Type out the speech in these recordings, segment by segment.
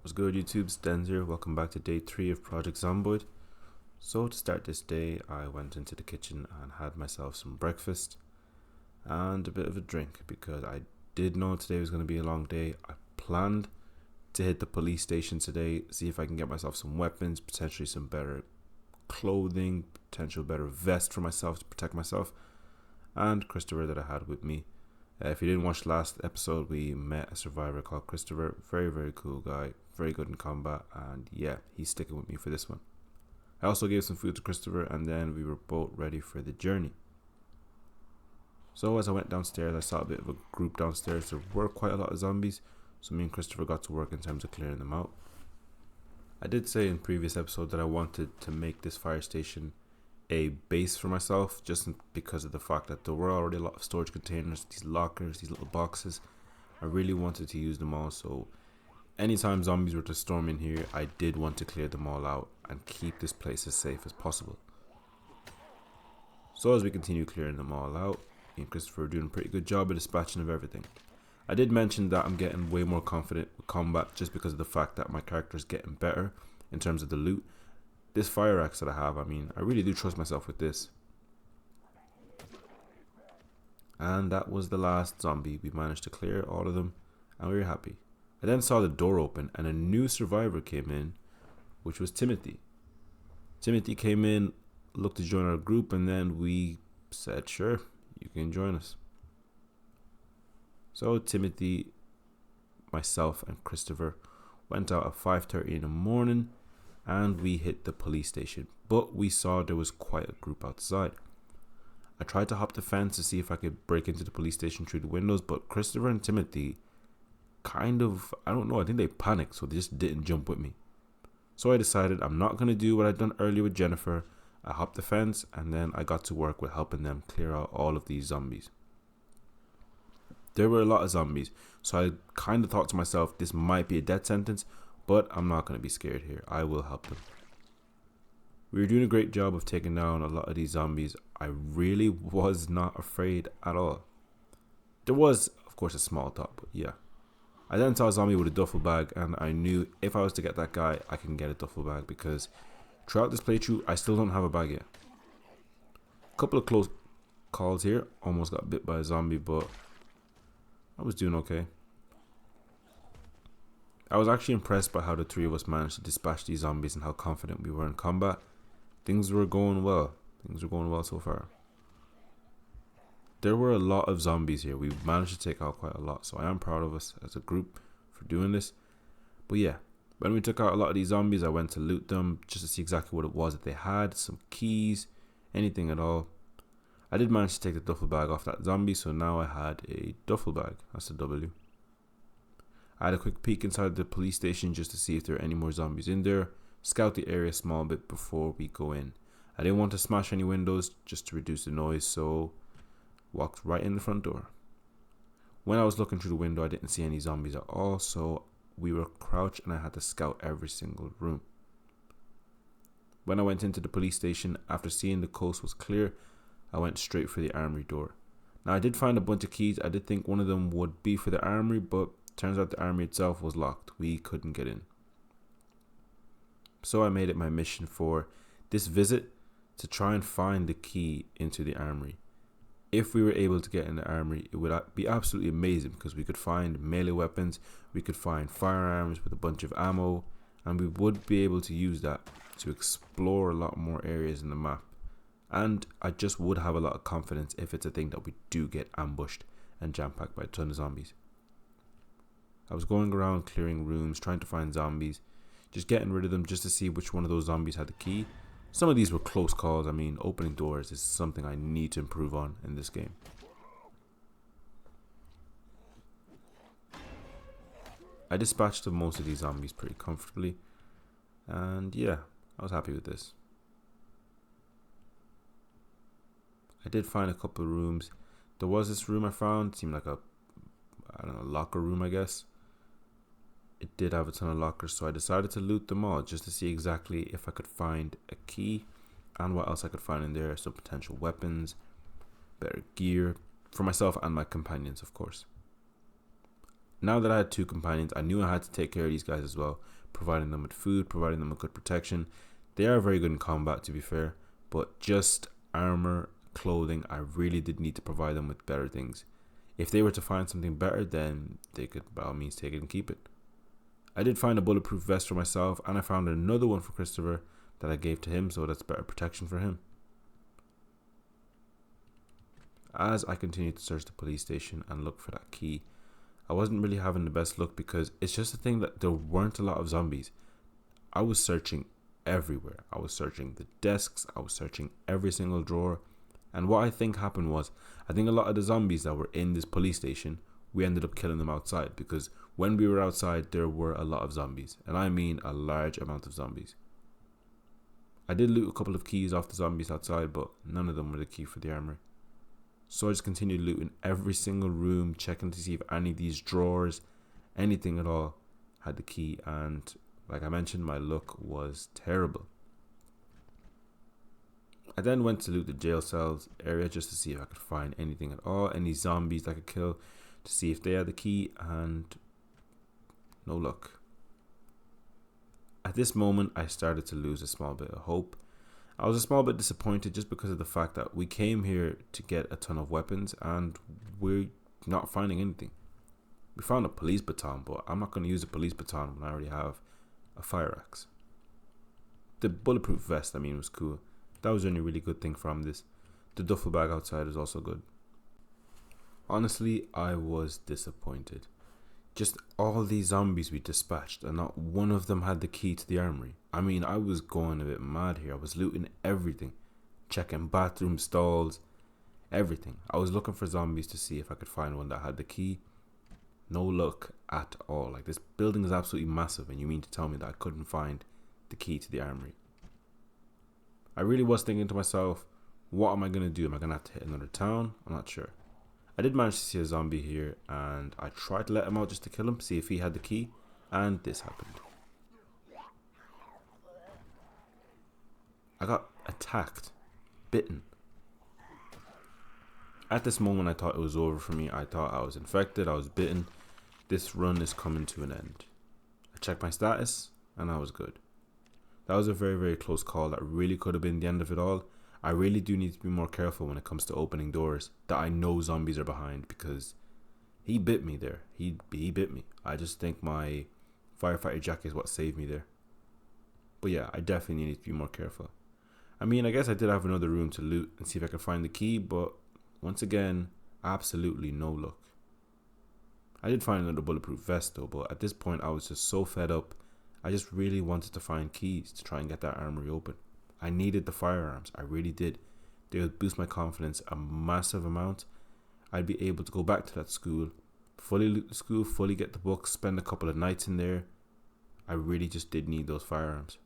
What's good, YouTube? Stens here. Welcome back to day 3 of Project Zomboid. So to start this day, I went into the kitchen and had myself some breakfast and a bit of a drink because I did know today was going to be a long day. I planned to hit the police station today, see if I can get myself some weapons, potentially some better clothing, potential better vest for myself to protect myself, and Christopher that I had with me. If you didn't watch last episode, we met a survivor called Christopher. Very, very cool guy. Very good in combat. And yeah, he's sticking with me for this one. I also gave some food to Christopher and then we were both ready for the journey. So as I went downstairs, I saw a bit of a group downstairs. There were quite a lot of zombies. So me and Christopher got to work in terms of clearing them out. I did say in previous episode that I wanted to make this fire station a base for myself, just because of the fact that there were already a lot of storage containers, these lockers, these little boxes. I really wanted to use them all, so anytime zombies were to storm in here, I did want to clear them all out and keep this place as safe as possible. So as we continue clearing them all out, me and Christopher are doing a pretty good job of dispatching of everything. I did mention that I'm getting way more confident with combat just because of the fact that my character is getting better in terms of the loot. This fire axe that I have, I really do trust myself with this. And that was the last zombie. We managed to clear all of them and we were happy. I then saw the door open and a new survivor came in, which was Timothy. Timothy came in, looked to join our group, and then we said, sure, you can join us. So Timothy, myself, and Christopher went out at 5:30 in the morning and we hit the police station, but we saw there was quite a group outside. I tried to hop the fence to see if I could break into the police station through the windows, but Christopher and Timothy I don't know, I think they panicked, so they just didn't jump with me. So I decided I'm not going to do what I'd done earlier with Jennifer. I hopped the fence and then I got to work with helping them clear out all of these zombies. There were a lot of zombies, so I kind of thought to myself, this might be a death sentence, but I'm not going to be scared here. I will help them. We were doing a great job of taking down a lot of these zombies. I really was not afraid at all. There was, of course, a small thought, but yeah. I then saw a zombie with a duffel bag, and I knew if I was to get that guy, I can get a duffel bag, because throughout this playthrough, I still don't have a bag yet. A couple of close calls here. Almost got bit by a zombie, but I was doing okay. I was actually impressed by how the three of us managed to dispatch these zombies and how confident we were in combat. Things were going well. Things were going well so far. There were a lot of zombies here. We managed to take out quite a lot, so I am proud of us as a group for doing this. But yeah, when we took out a lot of these zombies, I went to loot them just to see exactly what it was that they had. Some keys, anything at all. I did manage to take the duffel bag off that zombie, so now I had a duffel bag. That's a W. I had a quick peek inside the police station just to see if there are any more zombies in there. Scout the area a small bit before we go in. I didn't want to smash any windows just to reduce the noise, so walked right in the front door. When I was looking through the window, I didn't see any zombies at all, so we were crouched and I had to scout every single room. When I went into the police station, after seeing the coast was clear, I went straight for the armory door. Now I did find a bunch of keys. I did think one of them would be for the armory, but turns out the armory itself was locked. We couldn't get in. So I made it my mission for this visit to try and find the key into the armory. If we were able to get in the armory, it would be absolutely amazing because we could find melee weapons, we could find firearms with a bunch of ammo, and we would be able to use that to explore a lot more areas in the map. And I just would have a lot of confidence if it's a thing that we do get ambushed and jam-packed by a ton of zombies. I was going around clearing rooms, trying to find zombies, just getting rid of them just to see which one of those zombies had the key. Some of these were close calls. Opening doors is something I need to improve on in this game. I dispatched of most of these zombies pretty comfortably, and yeah, I was happy with this. I did find a couple of rooms. There was this room I found, seemed like a locker room, I guess. It did have a ton of lockers, so I decided to loot them all just to see exactly if I could find a key and what else I could find in there. Some potential weapons, better gear for myself and my companions, of course. Now that I had two companions, I knew I had to take care of these guys as well, providing them with food, providing them with good protection. They are very good in combat, to be fair, but just armor, clothing, I really did need to provide them with better things. If they were to find something better, then they could by all means take it and keep it. I did find a bulletproof vest for myself, and I found another one for Christopher that I gave to him, so that's better protection for him. As I continued to search the police station and look for that key, I wasn't really having the best luck because it's just a thing that there weren't a lot of zombies. I was searching everywhere. I was searching the desks, I was searching every single drawer, and what I think happened was, I think a lot of the zombies that were in this police station, we ended up killing them outside, because when we were outside there were a lot of zombies, and I mean a large amount of zombies. I did loot a couple of keys off the zombies outside, but none of them were the key for the armory. So I just continued looting every single room, checking to see if any of these drawers, anything at all, had the key, and like I mentioned, my luck was terrible. I then went to loot the jail cells area just to see if I could find anything at all, any zombies I could kill, to see if they had the key, and no luck. At this moment, I started to lose a small bit of hope. I was a small bit disappointed just because of the fact that we came here to get a ton of weapons and we're not finding anything. We found a police baton, but I'm not going to use a police baton when I already have a fire axe. The bulletproof vest, I mean, was cool. That was the only really good thing from this. The duffel bag outside is also good. Honestly, I was disappointed. Just all these zombies we dispatched, and not one of them had the key to the armory. I mean, I was going a bit mad here. I was looting everything, checking bathroom stalls, everything. I was looking for zombies to see if I could find one that had the key. No luck at all. Like, this building is absolutely massive, and you mean to tell me that I couldn't find the key to the armory? I really was thinking to myself, what am I going to do? Am I going to have to hit another town? I'm not sure. I did manage to see a zombie here, and I tried to let him out just to kill him, see if he had the key, and this happened. I got attacked, bitten. At this moment I thought it was over for me. I thought I was infected, I was bitten. This run is coming to an end. I checked my status, and I was good. That was a very, very close call. That really could have been the end of it all. I really do need to be more careful when it comes to opening doors that I know zombies are behind, because he bit me there. He bit me. I just think my firefighter jacket is what saved me there. But yeah, I definitely need to be more careful. I mean, I guess I did have another room to loot and see if I could find the key, but once again, absolutely no luck. I did find another bulletproof vest though, but at this point I was just so fed up. I just really wanted to find keys to try and get that armory open. I needed the firearms, I really did. They would boost my confidence a massive amount. I'd be able to go back to that school, fully loot the school, fully get the books, spend a couple of nights in there. I really just did need those firearms.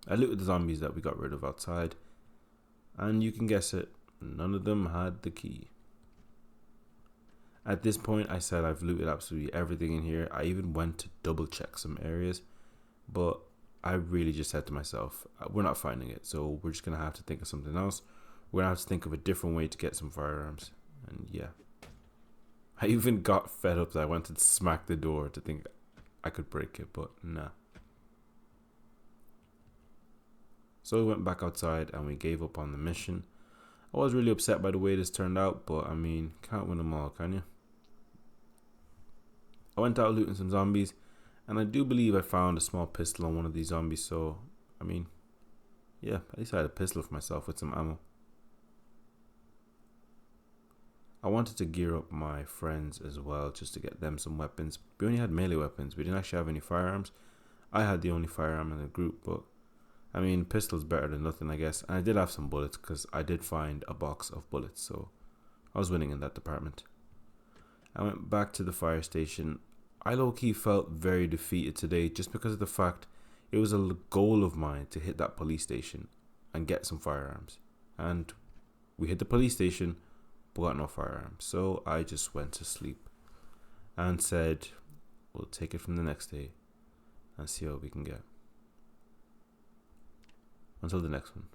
I looted the zombies that we got rid of outside, and you can guess it, none of them had the key. At this point I said I've looted absolutely everything in here. I even went to double check some areas, but I really just said to myself, we're not finding it, so we're just going to have to think of something else. We're going to have to think of a different way to get some firearms. And yeah, I even got fed up that I went to smack the door to think I could break it, but nah. So we went back outside and we gave up on the mission. I was really upset by the way this turned out, but I mean, can't win them all, can you? I went out looting some zombies, and I do believe I found a small pistol on one of these zombies, so, I mean, yeah, at least I had a pistol for myself with some ammo. I wanted to gear up my friends as well, just to get them some weapons. We only had melee weapons, we didn't actually have any firearms. I had the only firearm in the group, but, I mean, pistol's better than nothing, I guess. And I did have some bullets, because I did find a box of bullets, so I was winning in that department. I went back to the fire station. I low-key felt very defeated today just because of the fact it was a goal of mine to hit that police station and get some firearms. And we hit the police station but got no firearms. So I just went to sleep and said we'll take it from the next day and see what we can get. Until the next one.